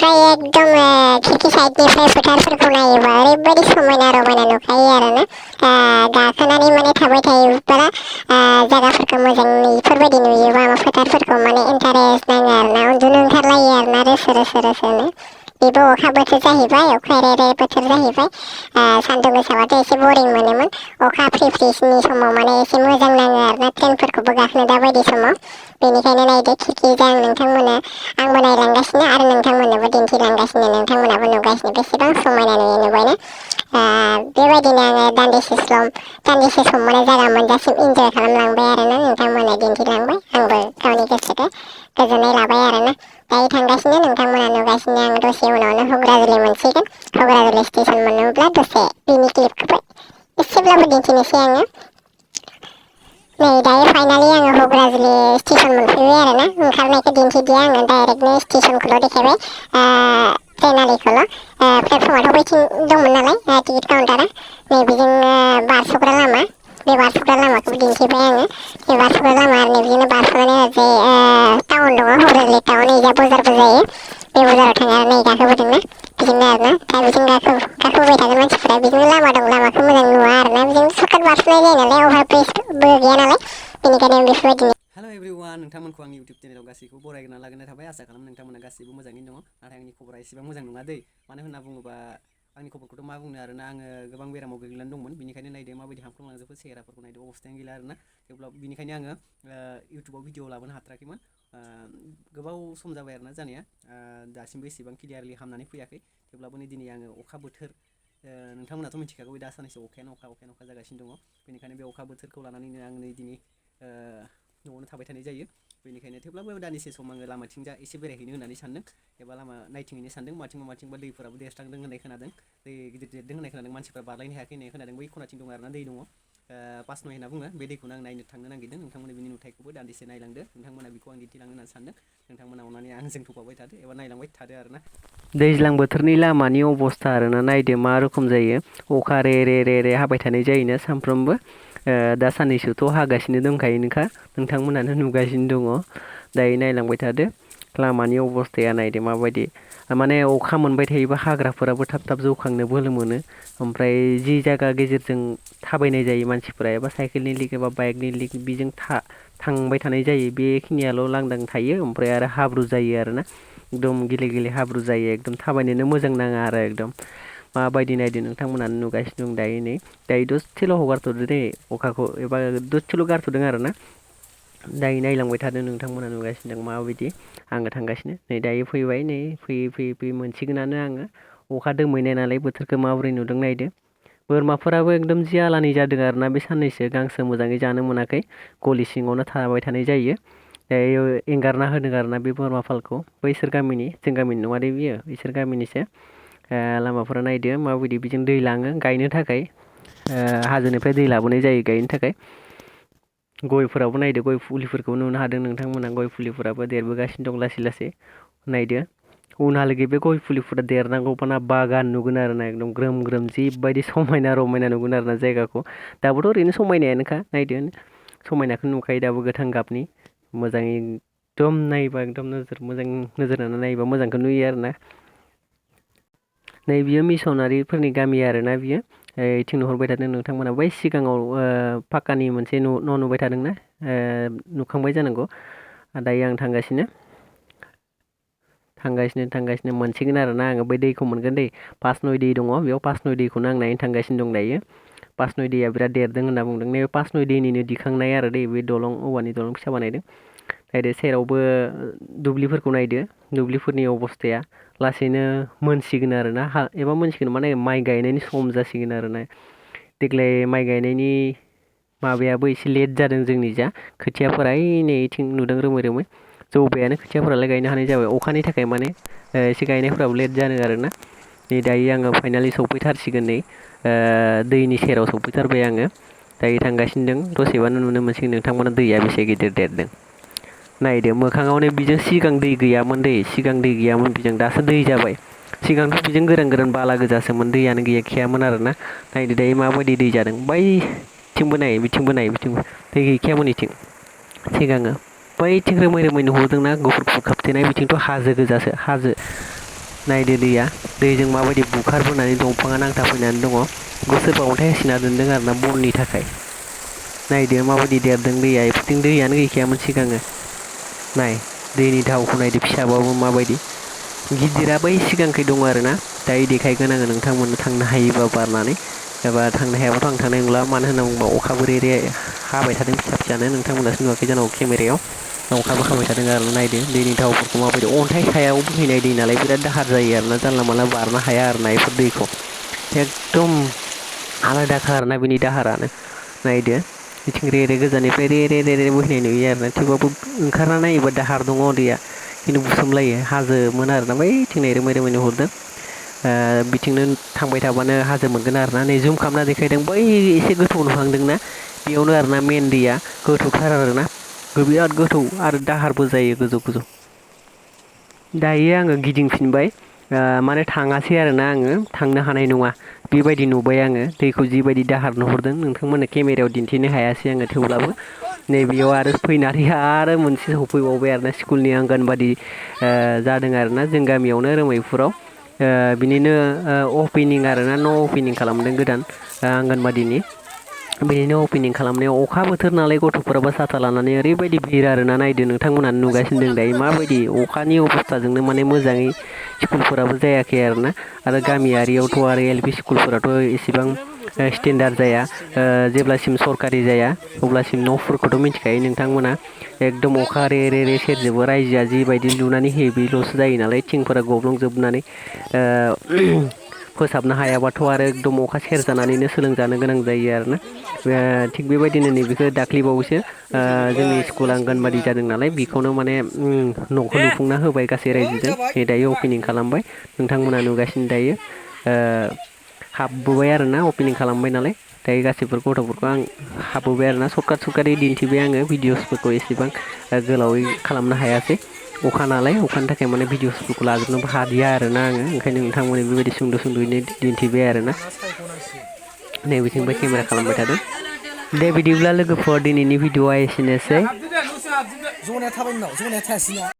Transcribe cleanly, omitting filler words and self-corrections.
गामिनिफ्राय एकदम खिरखि साइडनिफ्राय फोथारफोरखौ नायोबा ओरैबायदि समायना रमायना नुखायो आरोना गाखोनानै माने थाबाय थायोब्ला जायगाफोरखौ मोजां इफोरबायदि नुयोबा फोथारफोरखौ माने इन्टारेस्ट नाङो आरोना उन्दुनो ओंखारलायो आरोना रोसो बेबो अखा बोथोर जाहैबाय अखा रे बोथोर जाहैबाय सान्दुं गोसाबाथ' एसे बरिं मोनोमोन अखा फ्रि फ्रिनि समाव माने एसे मोजां नाङो आरोना ट्रेनफोरखौबो गाखोनो दा बायदि समाव बेनिखायनो नायदो खिरखिजों नोंथांमोना आंबो नायलांगासिनो आरो नोंथांमोननोबो दिन्थिलांगासिनो नोंथांमोनाबो नुगासिनो बेसेबां समायना नुबायना बेबायदिनो आङो दान्दिसे सम माने जायगा मोनजासिम इन्जय खालामलांबाय आरोना नोंथांमोना दिन्थिलांबाय आंबो गावनि गोसोखौ गोजोननाय लाबाय आरोना दायो थांगासिनो नोंथांमोना नुगासिनो आं दसे उनावनो हुग्राजुलि मोनसिगोन हुग्राजुलि स्टेसन मोनोब्ला दसे बिनि क्लिपखौबो एसेब्लाबो दिन्थिनोसै आङो नै दायो फाइनालि आङो हुग्राजुलि स्टेसन मोनफैबाय आरोना ओंखारनायखौ दिन्थिदिया आङो डाइरेक्टनो स्टेसनखौल' देखायबाय ट्रेन आलिखौल' प्लेटफर्माथ' बैथिं दंमोन नालाय टिकेट काउन्टारा नै बेजों बारस'ग्रा लामा बे बारस'ग्रा लामाखौबो दिन्थिबाय आङो बे बारस'ग्रा लामा आरो नै बिदिनो बारस'नानै ओरैजाय टाउन दङ हुग्राजुलि टाउन ओइजा बाजारबो जायो बे बाजाराव थाङो आरो नै गाखोबोदोंना बिदिनो आरोना दा बिदिनो गाखोबोबाय थागोन मानसिफ्रा बिदिनो लामा दं लामाखौ मोजां नुवा आरोना बिदिनो सर्टकाट बारस'नाय जायो नालाय अभार ब्रिजबो गैया नालाय बेनिखायनो बेफोरबायदिनो हेल' एभ्रिवान नोंथांमोनखौ आंनि इउटुब चेनेलाव गासैखौबो बरायग्रोना लाग्रोनाय थाबाय आसा खालामो नोंथांमोना गासैबो मोजाङैनो दङ नाथाय आंनि खबरा एसेबां मोजां नङा दै मानो होनना बुङोबा आंनि खबरखौथ' मा बुंनो आरोना आङो गोबां बेरामाव गोग्लैनानै दंमोन बेनिखायनो नायदो माबायदि हामख्रंलांजोबो सेहेराफोरखौ नायदो अबस्थायानो गैला आरोना थेवब्लाबो बेनिखायनो आङो इउटुबाव भिडिअ लाबोनो हाथाराखैमोन गोबाव सम जाबाय आरोना जानाया दासिमबो एसेबां क्लियारलि हामनानै फैयाखै थेवब्लाबो नै दिनै आङो अखा बोथोर नोंथांमोनाथ' मिथिखागौ दा साननैसो अखायानो अखा जागासिनो दङ बेनिखायनो बे अखा बोथोरखौ लानानैनो आं नै दिनै न'आवनो थाबाय थानाय जायो बेनिखायनो थेवब्लाबो दानदिसे सम आङो लामाथिंजा एसे बेरायहैनो होननानै सानदों एबा लामा नायथिंहैनो सानदों माथिंबा दैफोराबो देरस्रांदों होननाय खोनादों दै गिदिर देरदों होननाय खोनादों मानसिफ्रा बारलायनो हायाखै होननाय खोनादों बै खनाथिं दं आरोना दै दङ पासनय होनना बुङो बे दैखौनो आं नायनो थांनो नागिरदों नोंथांमोना बिनि नुथायखौबो दान्दिसे नायलांदो नोंथांमोना बेखौ आं दिन्थिलांनो होननानै सानदों नोंथांमोना अननानै आंजों थफाबाय थादो एबा नायलांबाय थादो आरोना दैज्लां बोथोरनि लामानि अबस्था आरोना नायदो मा रोखोम जायो अखा रे हाबाय थानाय जायोना सानफ्रोमबो दा साननैसोथ' हागासिनो दंखायोनोखा नोंथांमोनानो नुगासिनो दङ दायो नायलांबाय थादो लामानि अबस्थाया नायदो माबायदि माने अखा मोनबाय थायोबा हाग्राफोराबो थाब जौखांनो बोलो मोनो ओमफ्राय जि जायगा गेजेरजों थाबायनाय जायो मानसिफोरा एबा साइकेलनि लिग एबा बाइकनि लिग बेजों थांबाय थानाय जायो बेखिनियाल' लांदां थायो ओमफ्राय आरो हाब्रु जायो आरोना एकदम गेले हाब्रु जायो एकदम थाबायनोनो मोजां नाङा आरो एकदम माबायदि नायदो नोंथांमोनानो नुगासिनो दं दायो दसेल' हगारथ'दो दे अखाखौ एबा दसेल' गारथ'दों आरोना दायो नायलांबाय थादों नोंथांमोना नुगासिनो दं माबायदि आङो थांगासिनो नै दायो फैबाय नै फैयै मोनसिगोनानो आङो अखा दोमैनाय नालाय बोथोरखौ माबोरै नुदों नायदो बोरमाफोराबो एकदम जि आलानि जादों आरोना बे साननैसो गांसो मोजाङै जानो मोनाखै गलि सिङावनो थाबाय थानाय जायो दायो एंगारना होदों आरोना बे बोरमा फालखौ बैसोर गामिनि जों गामिनि नङा दे बियो बिसोर गामिनिसो लामाफोरा नायदो माबायदि बिजों दै लाङो गायनो थाखाय हाजोनिफ्राय दै लाबोनाय जायो गायनो थाखाय गयफोरावबो नायदो गय फुलिफोरखौ नुनो हादों नोंथांमोना गय फुलिफोराबो देरबोगासिनो दं लासै नायदो उनहालागै बे गय फुलिफोरा देरनांगौबाना बागान नुगोन आरोना एकदम ग्रोम जिबायदि समायना रमायना नुगोन आरोना जायगाखौ दाबोथ' ओरैनो समायनायानोखा नायदो समायनाखौ नुखायो दाबो गोथां गाबनि मोजाङै एकदम नायोबा एकदम मोजां नोजोर होनानै नायोबा मोजांखौ नुयो आरोना नै बियो मिसनारिफोरनि गामि आरोना बियो इथिं नुहुरबाय थादों नोंथांमोना बै सिगाङाव पाक्कानि मोनसे न' नुबाय थादोंना नुखांबाय जानांगौ दायो आं थांगासिनो मोनसिगोन आरोना आङो बै दैखौ मोनगोन दै पासनय दै दङ बेयाव पासनय दैखौनो आं नायनो थांगासिनो दं दायो पासनय दैया बिराद देरदों होनना बुंदों नैबे पासनय दैनिनो दिखांनाय आरो दै बे दलं औवानि दलं फिसा बानायदों नायदो सेरावबो दुब्लिफोरखौ नायदो दुब्लिफोरनि अबस्थाया लासैनो मोनसिगोन आरोना एबा मोनसिगोन माने माइ गायनायनि सम जासिगोन आरोना देग्लाय माइ गायनायनि माबायाबो एसे लेट जादों जोंनि जा खोथियाफोरा नै इथिं नुदों रोमै जौबायानो खोथियाफोरालाय गायनो हानाय जाबाय अखानि थाखाय माने एसे गायनायफोराबो लेट जादों आरोना नै दायो आङो फाइनालि सफैथारसिगोन नै दैनि सेराव सफैथारबाय आङो दायो थांगासिनो दं दसेबानो नुनो मोनसिगोन नोंथांमोना दैया बेसे गिदिर देरदों नायदो मोखाङावनो बिजों सिगां दै गैयामोन बिजों दासो दै जाबाय सिगांथ' बिजों गोरान बाला गोजासोमोन दैयानो गैखायामोन आरोना नायदो दायो माबायदि दै जादों बैथिंबो नाय बिथिंबो दै गैखायामोन इथिं सिगाङो बैथिं रोमै नुहुरदोंना गुफुर खाबथेनाय बिथिंथ' हाजो गोजासो नायदो दैजों माबायदि बुखारबोनानै दंफाङा नांथाबफैनानै दङ बेखौ सोरबा अन्थाइ होसिना दोनदों आरोना बननि थाखाय नायदो माबायदि देरदों दैया इफोरथिं दैयानो गैखायामोन सिगाङो नाय दैनि दाहावखौ नायदो फिसाबाबो माबायदि गिदिरा बै सिगांखै दङ आरोना दायो देखायगोन आङो नोंथांमोननो थांनो हायोबा बारनानै एबा थांनो हायाबाथ' आं थांनाय नंला मानो होनना बुङोबा अखाबो रे हाबाय थादों फिसा फिसानो नोंथांमोनासो नुवाखै जानांगौ केमेरायाव अखाबो हाबाय थादों आरो नायदो दैनि दाहावफोरखौ माबायदि अन्थाइ सायाव बोहैनाय दै नालाय बिराद दाहार जायो आरोना जानला मानला बारनो हाया आरोना बेफोर दैखौ एकदम आलादाखा आरोना बिनि दाहारानो नायदो बिथिं रे गोजाननिफ्राय रे बोहैनाय नुयो आरोना थेवबाबो ओंखारना नायोबा दाहार दङ दैया खिन्थु बुसोमलायो हाजोमोन आरोना बैथिं रोमै नुहुरदों बिथिंनो थांबाय थाबानो हाजो मोनगोन आरोना नै जुम खालामना देखायदों बै एसे गोथौ नुहांदोंना बेयावनो आरोना मेन दैया गोथौथार आरोना बिराद गोथौ आरो दाहारबो जायो गोजौ दायो आङो गिदिंफिनबाय माने थाङासै आरोना आङो थांनो हानाय नङा बेबायदि नुबाय आङो दैखौ जिबायदि दाहार नुहुरदों नोंथांमोननो केमेरायाव दिन्थिनो हायासै आङो थेवब्लाबो नैबेयाव आरो फैनानै आरो मोनसे सफैबावबाय आरोना स्कुलनि आंगनबादि जादों आरोना जों गामियावनो रोमैपुराव बिनिनो अपेनिं आरोना न' अपेनिं खालामदों गोदान आंगनबादिनि बिनिनो अपेनिं खालामनायाव अखा बोथोर नालाय गथ'फोराबो साथा लानानै ओरैबायदि भिर आरोना नायदो नोंथांमोनानो नुगासिनो दं दायो माबायदि अखानि अबस्थाजोंनो माने मोजाङै स्कुलफोराबो जायाखै आरोना आरो गामियारियावथ' आरो LP स्कुलफोराथ' एसेबां स्टेन्डार्ड जाया जेब्लासिम सरकारि जाया अब्लासिम न'फोरखौथ' मिथिखायो नोंथांमोना एकदम अखा रे सेरजोबो रायजोआ जिबायदि लुनानै होयो बेल'सो जायो नालाय थिंफोरा गब्लंजोबनानै फोसाबनो हायाबाथ' आरो एकदम अखा सेर जानानैनो सोलोंजानो गोनां जायो आरोना थिग बेबायदिनो नैबेखौ दाख्लैबावैसो जोंनि स्कुल आंगनबादि जादों नालाय बेखौनो माने न'खौ लुफुंना होबाय गासै रायजोजों नै दायो अपेनिं खालामबाय नोंथांमोना नुगासिनो दायो हाबबोबाय आरोना अपेनिं खालामबाय नालाय दायो गासैबो गथ'फोरखौ आं हाबबोबाय आरोना सर्टकाटै दिन्थिबाय आङो भिडिअसफोरखौ एसेबां गोलावै खालामनो हायासै अखा नालाय अखानि थाखाय माने भिडिअसफोरखौ लाजोबनोबो हादिया आरोना आङो ओंखायनो नोंथांमोननो बेबायदि सुंद'यैनो दिन्थिबाय आरोना नैबेथिंबो केमेरा खालामबाय थादों दे बिदिब्ला लोगोफोर दिनैनि भिडिअआ एसेनोसै